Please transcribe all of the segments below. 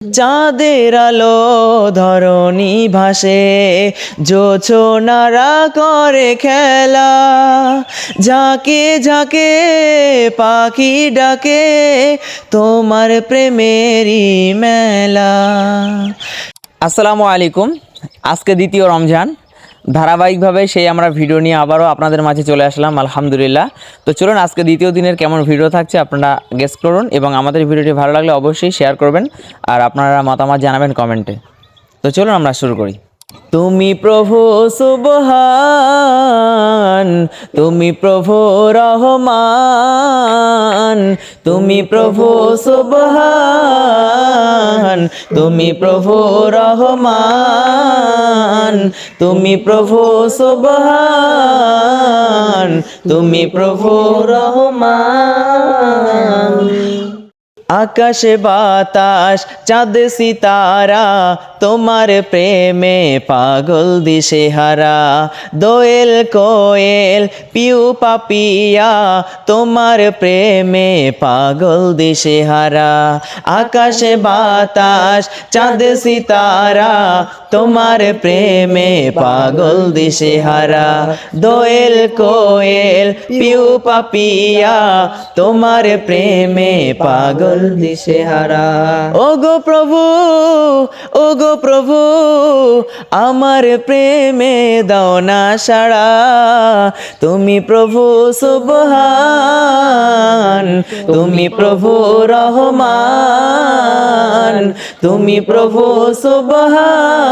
চাঁদের আলো ধরণী ভাসে, জোছনারা করে খেলা, ঝাঁকে ঝাঁকে পাখি ডাকে, তোমার প্রেমেরই মেলা। আসসালামু আলাইকুম। আজকে দ্বিতীয় রমজান, ধারাবাহিকভাবে সেই আমরা ভিডিও নিয়ে আবারও আপনাদের মাঝে চলে আসলাম আলহামদুলিল্লাহ। তো চলুন আজকে দ্বিতীয় দিনের কেমন ভিডিও থাকছে আপনারা গেস করুন, এবং আমাদের ভিডিওটি ভালো লাগলে অবশ্যই শেয়ার করবেন আর আপনারা মতামত জানাবেন কমেন্টে। তো চলুন আমরা শুরু করি। তুমি প্রভু সুবহান, তুমি প্রভু রহমান, তুমি প্রভু সুবহান, তুমি প্রভু রহমান, তুমি প্রভু সুবহান, তুমি প্রভু রহমান। আকাশে বাতাস চাঁদ সিতারা, তোমার প্রেমে পাগল দিশেহারা, দোয়েল কোয়েল পিউ পাপিয়া, তোমার প্রেমে পাগল দিশেহারা। আকাশে বাতাস চাঁদ সিতারা, তোমার প্রেমে পাগল দিশেহারা, দোয়েল কোয়েল পিউ পাপিয়া, তোমার প্রেমে পাগল দিশেহারা। ওগো প্রভু, ওগো প্রভু, আমার প্রেমে দাও না সাড়া, তুমি প্রভু সুবহান, তুমি প্রভু রহমান, তুমি প্রভু সুবহান,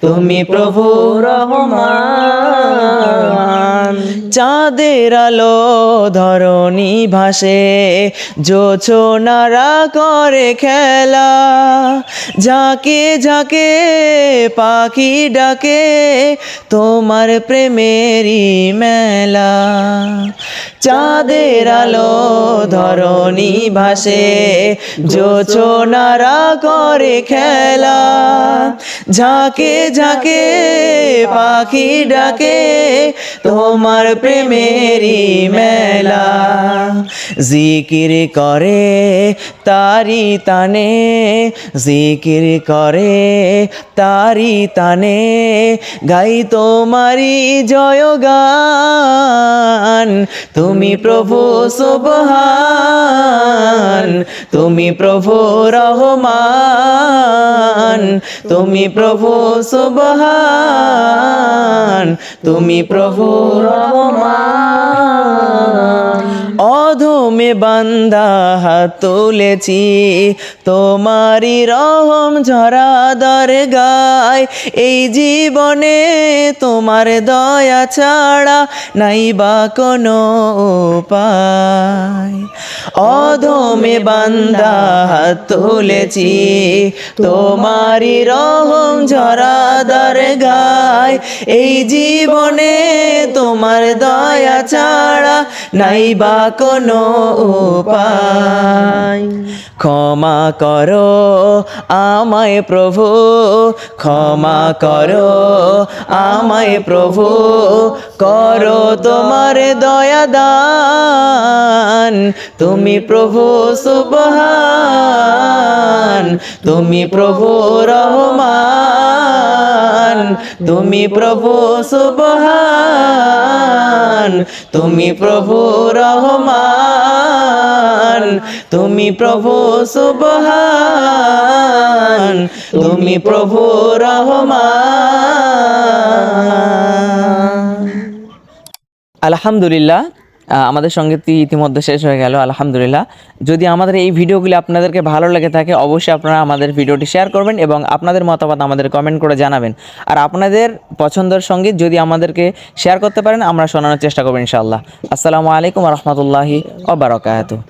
তুমি প্রভু রহমান। চাঁদের আলো ধরণী ভাসে, জোছনারা করে খেলা, ঝাঁকে ঝাঁকে পাখি ডাকে, তোমার প্রেমেরই মেলা। চাঁদের আলো ধরণী ভাসে, জোছনারা করে খেলা, ঝাঁকে ঝাঁকে পাখি ডাকে, তোমার প্রেমেরই মেলা। জিকির করে তারি তানে, জিকির করে তারি তানে, গাই তোমারি জয়গান, তুমি প্রভু সুবহান, তুমি প্রভু রহমান, তুমি প্রভু সুবহান, তুমি প্রভু রহমান। অধমে বান্দা হাত তুলেছি, তোমারি রহম ঝরা দরগায়, এই জীবনে তোমার দয়া ছাড়া নাই বা কোনো উপায়। অধমে বান্দা হাত তুলেছি, তোমারি রহম ঝরা দরগায়, এই জীবনে তোমার দয়া ছাড়া নাই বা কোনো উপায়। ক্ষমা করো আমায় প্রভু, ক্ষমা করো আমায় প্রভু, করো তোমার দয়া দান, তুমি প্রভু সুবহান, তুমি প্রভু রহমান, তুমি প্রভু সুবহান, তুমি প্রভু রহমান, তুমি প্রভু সুবহান, তুমি প্রভু রহমান। আলহামদুলিল্লাহ, আমাদের সঙ্গীতটি ইতিমধ্যে শেষ হয়ে গেল আলহামদুলিল্লাহ। যদি আমাদের এই ভিডিওগুলি আপনাদেরকে ভালো লেগে থাকে অবশ্যই আপনারা আমাদের ভিডিওটি শেয়ার করবেন এবং আপনাদের মতামত আমাদের কমেন্ট করে জানাবেন। আর আপনাদের পছন্দের সঙ্গীত যদি আমাদেরকে শেয়ার করতে পারেন আমরা শোনানোর চেষ্টা করব ইনশাআল্লাহ। আসসালামু আলাইকুম ওয়া রাহমাতুল্লাহি ওয়া বারাকাতুহু।